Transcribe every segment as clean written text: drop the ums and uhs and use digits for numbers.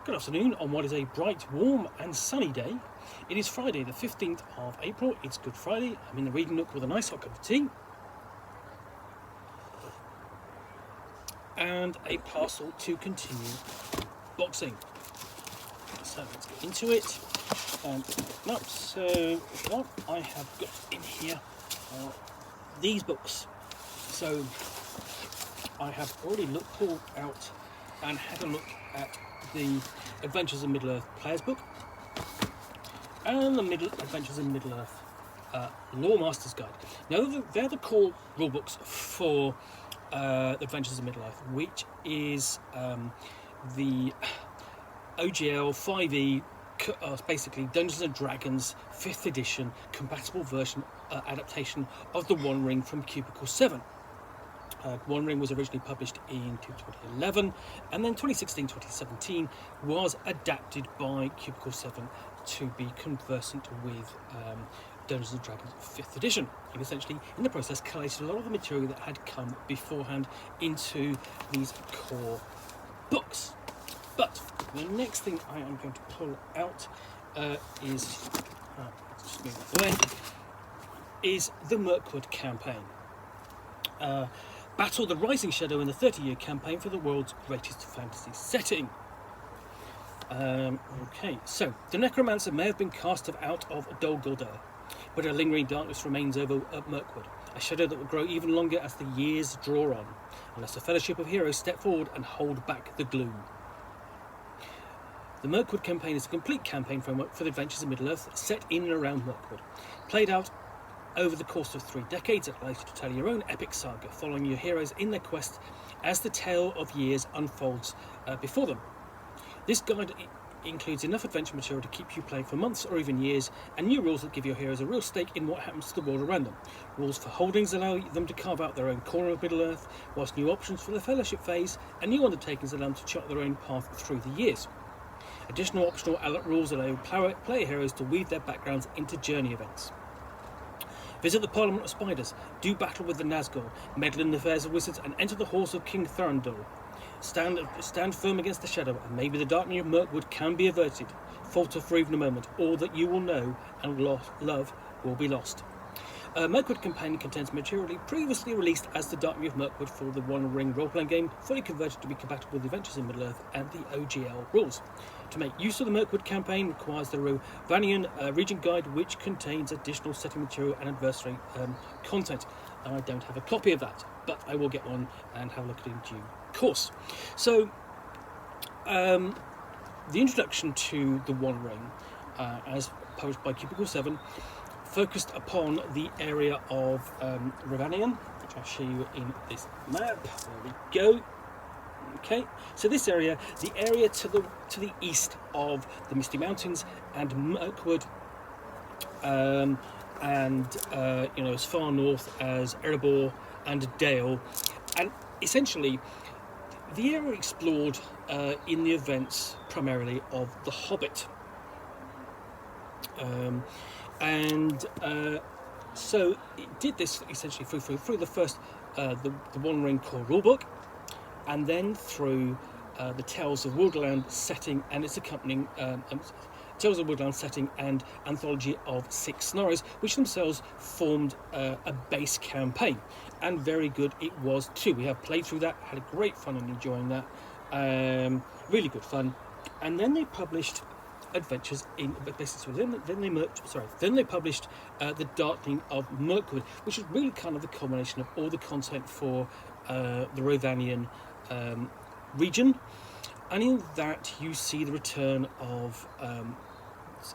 Good afternoon on what is a bright, warm and sunny day. It is Friday the 15th of April. It's Good Friday. I'm in the reading nook with a nice hot cup of tea and a parcel to continue boxing. So let's get into it and open up. So what I have got in here are these books. So I have already pulled out and had a look at the Adventures in Middle-earth Players book and the Adventures in Middle-earth Lore Master's Guide. Now they're the core rule books for Adventures in Middle-earth, which is the OGL 5e, basically Dungeons and Dragons 5th edition compatible version adaptation of the One Ring from Cubicle 7. One Ring was originally published in 2011, and then 2016-2017 was adapted by Cubicle 7 to be conversant with Dungeons and Dragons 5th edition. And essentially, in the process, collated a lot of the material that had come beforehand into these core books. But the next thing I am going to pull out is the Mirkwood campaign. Battle the Rising Shadow in the 30-year campaign for the world's greatest fantasy setting. Okay, so the Necromancer may have been cast out of Dol Guldur, but a lingering darkness remains over at Mirkwood, a shadow that will grow even longer as the years draw on, unless a fellowship of heroes step forward and hold back the gloom. The Mirkwood campaign is a complete campaign framework for the Adventures in Middle-earth set in and around Mirkwood, played out over the course of 3 decades. It allows you to tell your own epic saga, following your heroes in their quest as the tale of years unfolds before them. This guide includes enough adventure material to keep you playing for months or even years, and new rules that give your heroes a real stake in what happens to the world around them. Rules for holdings allow them to carve out their own corner of Middle-earth, whilst new options for the Fellowship phase and new undertakings allow them to chart their own path through the years. Additional optional rules allow player heroes to weave their backgrounds into journey events. Visit the Parliament of Spiders, do battle with the Nazgul, meddle in the affairs of wizards, and enter the halls of King Thranduil. Stand firm against the shadow, and maybe the darkening of Mirkwood can be averted. Falter for even a moment, all that you will know and love will be lost. Mirkwood campaign contains material previously released as the Darkening of Mirkwood for the One Ring role-playing game, fully converted to be compatible with the Adventures in Middle-earth and the OGL rules. To make use of the Mirkwood campaign requires the Rovanian region guide, which contains additional setting material and adversary content. And I don't have a copy of that, but I will get one and have a look at it in due course. So, the introduction to the One Ring, as published by Cubicle 7, focused upon the area of Rovanian, which I'll show you in this map. There we go. Okay, so this area, the area to the east of the Misty Mountains and Mirkwood, and as far north as Erebor and Dale, and essentially the area explored in the events primarily of The Hobbit. So it did this essentially through the first the One Ring core rulebook, and then through the Tales of Woodland setting and its accompanying Tales of Woodland setting and anthology of 6 Scenarios, which themselves formed a base campaign, and very good it was too. We have played through that, had a great fun in enjoying that, really good fun, and then they published Adventures in then they published the Darkening of Mirkwood, which is really kind of the culmination of all the content for the Rovanian region, and in that you see the return of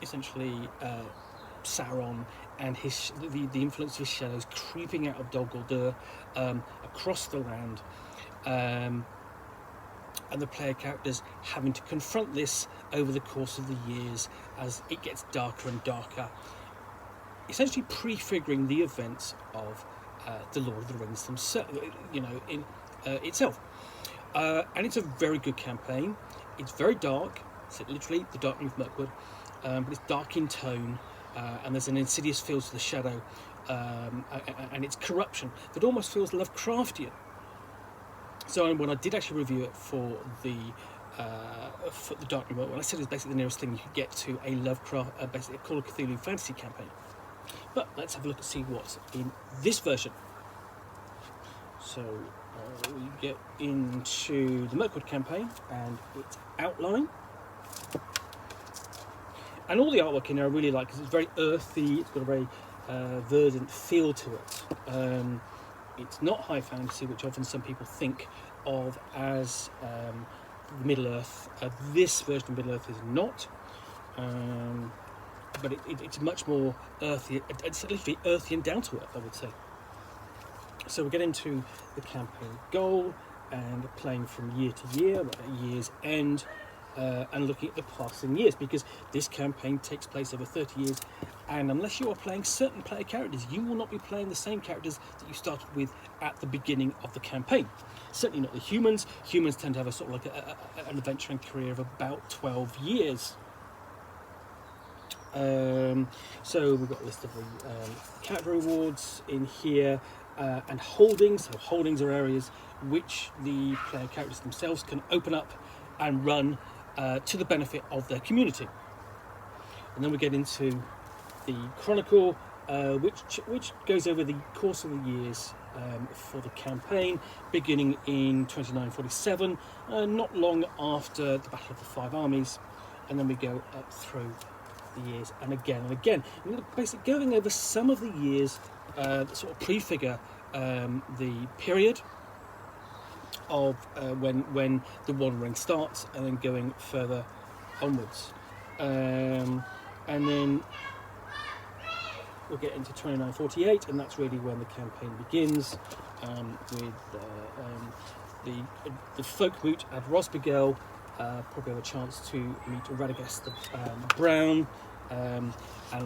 essentially Sauron and the influence of his shadows creeping out of Dol Guldur across the land, and the player characters having to confront this over the course of the years as it gets darker and darker, essentially prefiguring the events of the Lord of the Rings themselves, in itself. And it's a very good campaign. It's very dark. It's literally the Darkening of Mirkwood, but it's dark in tone, and there's an insidious feel to the shadow, and it's corruption that almost feels Lovecraftian. So when I did actually review it for the for the Darkening world. Well, I said it's basically the nearest thing you could get to a Lovecraft, basically a Call of Cthulhu fantasy campaign. But let's have a look and see what's in this version. So we get into the Mirkwood campaign and its outline. And all the artwork in there I really like because it's very earthy, it's got a very verdant feel to it. It's not high fantasy, which often some people think of as Middle-earth. This version of Middle-earth is not, but it's much more earthy. It's literally earthy and down to earth, I would say. So we get into the campaign goal and playing from year to year, at year's end, and looking at the passing years, because this campaign takes place over 30 years, and unless you are playing certain player characters, you will not be playing the same characters that you started with at the beginning of the campaign. Certainly not the humans. Humans tend to have a sort of like an adventuring career of about 12 years. So we've got a list of the character rewards in here, and holdings. So holdings are areas which the player characters themselves can open up and run to the benefit of their community. And then we get into the Chronicle, which goes over the course of the years for the campaign, beginning in 2947, not long after the Battle of the Five Armies, and then we go up through the years and again and again. And we're basically going over some of the years that sort of prefigure the period of when the One Ring starts, and then going further onwards, and then we'll get into 2948, and that's really when the campaign begins, with the folk moot at Rosbigel. Probably have a chance to meet Radagast the Brown, and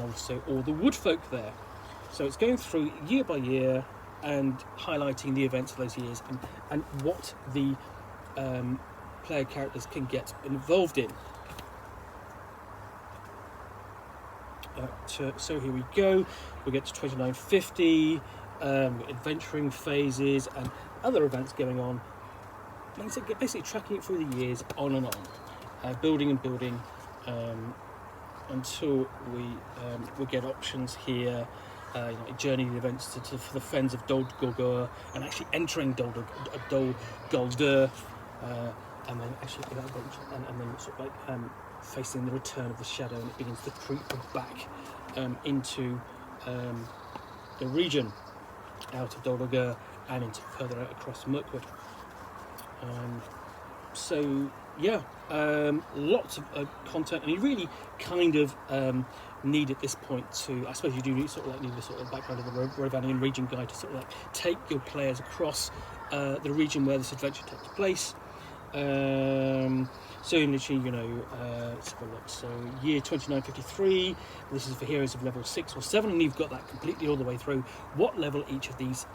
also all the wood folk there. So it's going through year by year and highlighting the events of those years and what the player characters can get involved in. So here we go. We get to 2950, adventuring phases and other events going on. Basically tracking it through the years on and on, building and building, until we get options here. Journeying events for the Fens of Dol Guldur, and actually entering Dol Guldur, and then actually and then sort of like facing the return of the shadow, and it begins to creep back into the region out of Dol Guldur and into further out across Mirkwood. So yeah, lots of content, and you really kind of need at this point to, I suppose you do need need a sort of background of the Rovanian region guide to sort of like take your players across the region where this adventure takes place. So literally, let's have a look. So year 2953, this is for heroes of level 6 or 7, and you've got that completely all the way through. What level each of these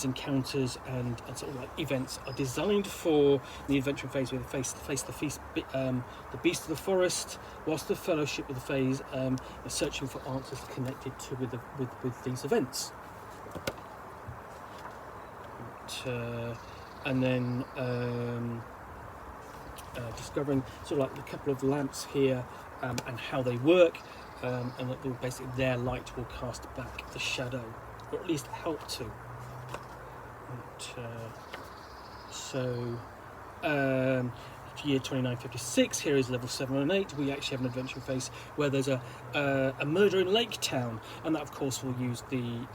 encounters and sort of like events are designed for. The adventuring phase, where they face the beast of the forest, whilst the fellowship of the phase are searching for answers connected to with these events. And then discovering sort of like a couple of lamps here, and how they work, and that basically their light will cast back the shadow, or at least help to. Year 2956, here is level 7 and 8. We actually have an adventure phase where there's a murder in Lake Town, and that of course will use the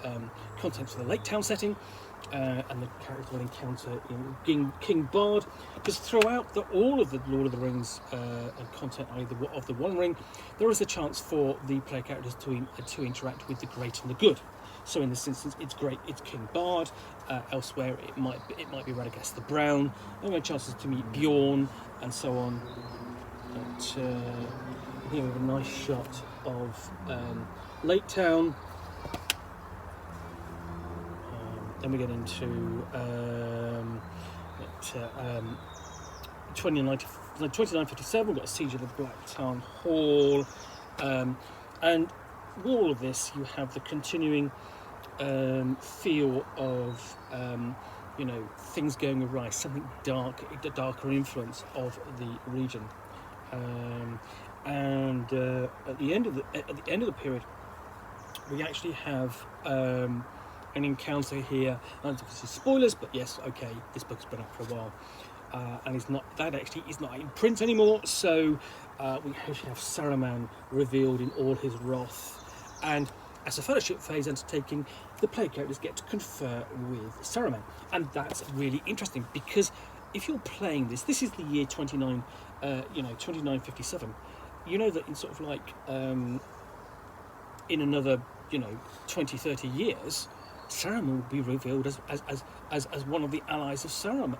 contents of the Lake Town setting, and the characters will encounter King Bard, because throughout all of the Lord of the Rings and content of the One Ring, there is a chance for the player characters to interact with the great and the good. So in this instance, it's King Bard. Elsewhere, it might be Radagast the Brown. There are chances to meet Bjorn and so on. But here we have a nice shot of Lake Town. Then we get into 2957. We've got a Siege of the Black Tarn Hall, and with all of this, you have the continuing feel of things going awry, something dark, a darker influence of the region. And at the end of the period, we actually have an encounter here. I don't know if this is spoilers, but yes, okay, this book's been out for a while, and it's not in print anymore. So we actually have Saruman revealed in all his wrath, and as a fellowship phase undertaking, the player characters get to confer with Saruman, and that's really interesting because if you're playing this is the year 2957. You know that in sort of like in another 20-30 years, Saruman will be revealed as one of the allies of Sauron.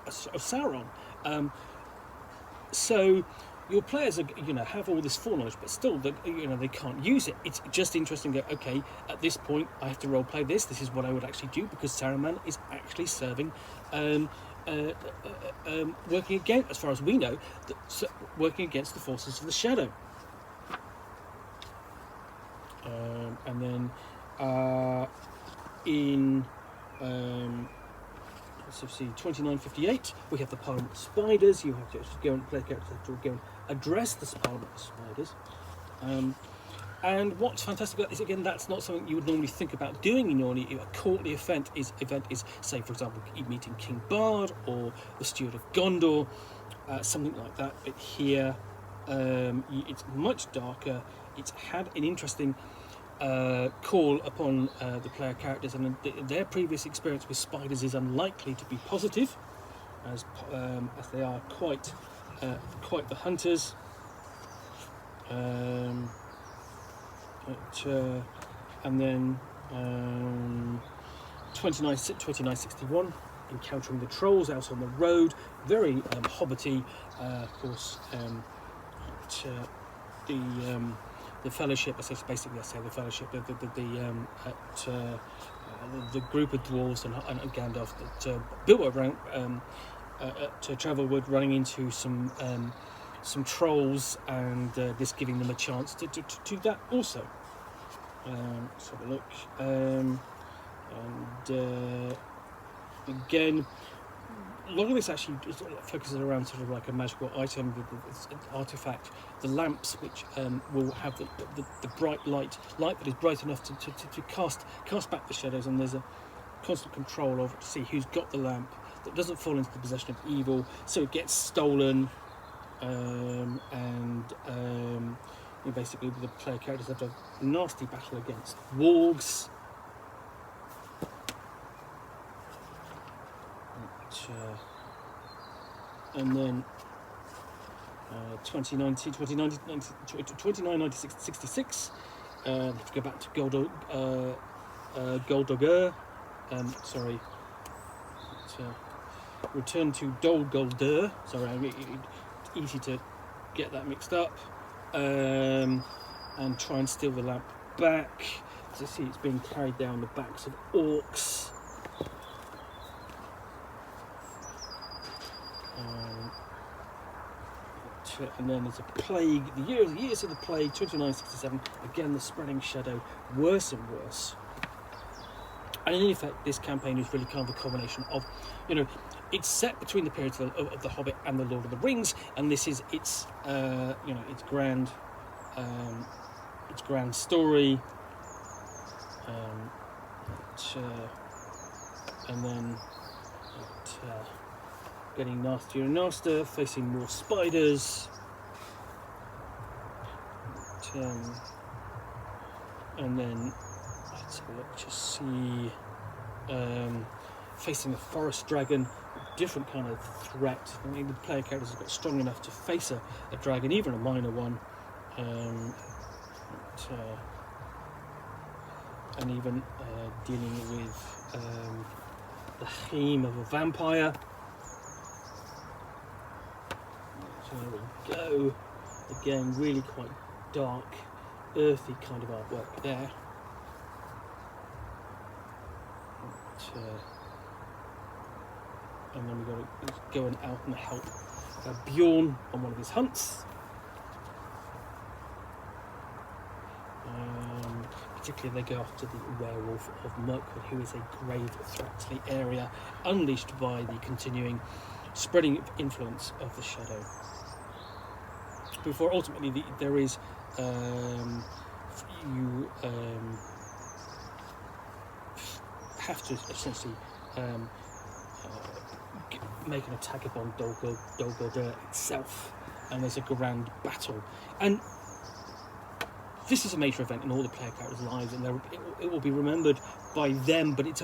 So your players are, have all this foreknowledge, but still, they can't use it. It's just interesting that, okay, at this point, I have to roleplay this. This is what I would actually do because Saruman is actually serving, working against, as far as we know, working against the forces of the Shadow. And then in let's see, 2958, we have the Parliament of Spiders. You have to actually go and play characters to go and address the Parliament of Spiders. And what's fantastic about this, again, that's not something you would normally think about doing in your a courtly event is, say, for example, meeting King Bard or the Steward of Gondor, something like that. But here, it's much darker. It's had an interesting call upon the player characters, and their previous experience with spiders is unlikely to be positive, as they are quite the hunters. And then 2961, encountering the trolls out on the road, very hobbity, of course. The fellowship, basically, I say the fellowship, the group of dwarves and Gandalf that Bilbo around to Travelwood, running into some trolls, and this giving them a chance to do that also. Let's have a look. And again, a lot of this actually focuses around sort of like a magical item, an artifact, the lamps, which will have the bright light that is bright enough to cast back the shadows, and there's a constant control over it to see who's got the lamp that doesn't fall into the possession of evil, so it gets stolen. Basically the player characters have a nasty battle against wargs. And then 2966, have to go back to Goldogr. Return to Dol Guldur. Sorry, easy to get that mixed up. And try and steal the lamp back. As you see, it's being carried down the backs of orcs. And then there's a plague, the years of the plague, 2967, again the spreading shadow, worse and worse. And in effect, this campaign is really kind of a combination of, it's set between the periods of The Hobbit and The Lord of the Rings, and this is its grand story, and then getting nastier and nastier, facing more spiders, and then let's have a look, just see, facing a forest dragon, different kind of threat. I mean, the player characters have got strong enough to face a dragon, even a minor one, and even dealing with the theme of a vampire. So there we go. Again, really quite dark, earthy kind of artwork there. And then we've got to go out and help Bjorn on one of his hunts. particularly they go after the werewolf of Mirkwood, who is a grave threat to the area, unleashed by the continuing spreading influence of the shadow. Before ultimately there is you have to essentially make an attack upon Dol Guldur itself, and there's a grand battle. And this is a major event in all the player characters' lives, and it will be remembered by them. But it's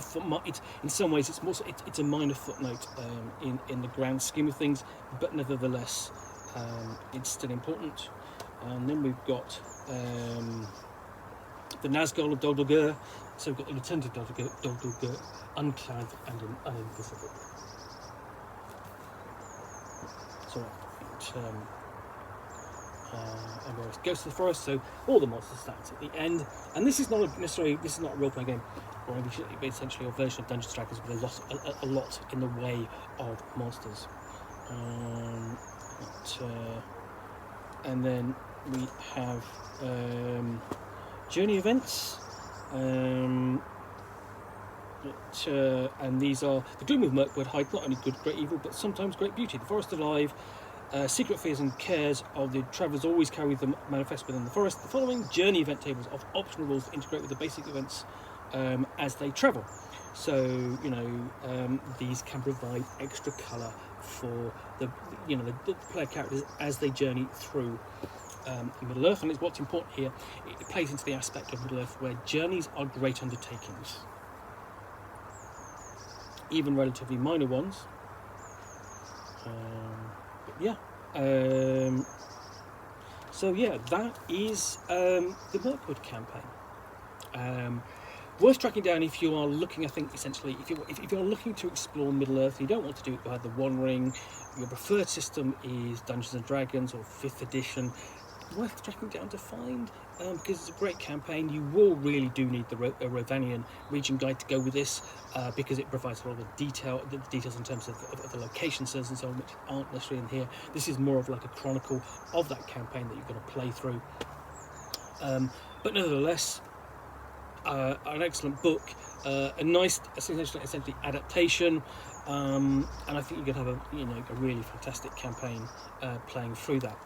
in some ways it's a minor footnote in the grand scheme of things. But nevertheless, it's still important. And then we've got the Nazgul of Dol Guldur. So we've got the Lieutenant of Dol Guldur, unclad and uninvisible. So and whereas Ghost of the Forest, so all the monster stats at the end. And this is not necessarily a role-playing game, or essentially a version of Dungeons & Dragons with a lot in the way of monsters. And then we have journey events, and these are the Gloom of Mirkwood hides not only good, great evil, but sometimes great beauty. The Forest Alive. Secret fears and cares of the travellers always carry them manifest within the forest. The following journey event tables of optional rules integrate with the basic events as they travel. So these can provide extra colour for the player characters as they journey through Middle Earth. And it's what's important here. It plays into the aspect of Middle Earth where journeys are great undertakings, even relatively minor ones. So that is the Mirkwood campaign. Worth tracking down if you are looking. I think essentially, if you're looking to explore Middle Earth, you don't want to do it by the One Ring. Your preferred system is Dungeons and Dragons or 5th edition. Worth tracking down to find, because it's a great campaign. You will really do need the Rovanian region guide to go with this, because it provides a lot of the details in terms of the location cells and so on, which aren't necessarily in here. This is more of like a chronicle of that campaign that you're going to play through. But nevertheless, an excellent book, a nice essentially adaptation, and I think you're going to have a really fantastic campaign playing through that.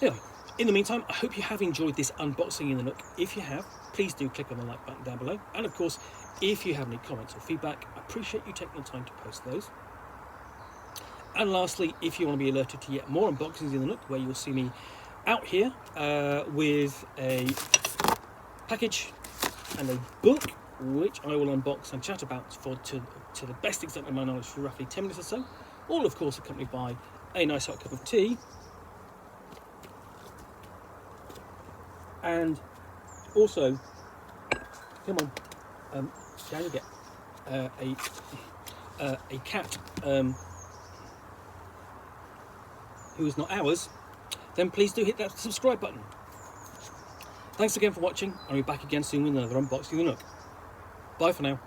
Anyway, in the meantime, I hope you have enjoyed this unboxing in the Nook. If you have, please do click on the like button down below. And of course, if you have any comments or feedback, I appreciate you taking the time to post those. And lastly, if you want to be alerted to yet more unboxings in the Nook, where you'll see me out here with a package and a book, which I will unbox and chat about to the best extent of my knowledge for roughly 10 minutes or so, all of course accompanied by a nice hot cup of tea. And also, come on, can you get a cat who is not ours, then please do hit that subscribe button. Thanks again for watching. I'll be back again soon with another unboxing of the Nook. Bye for now.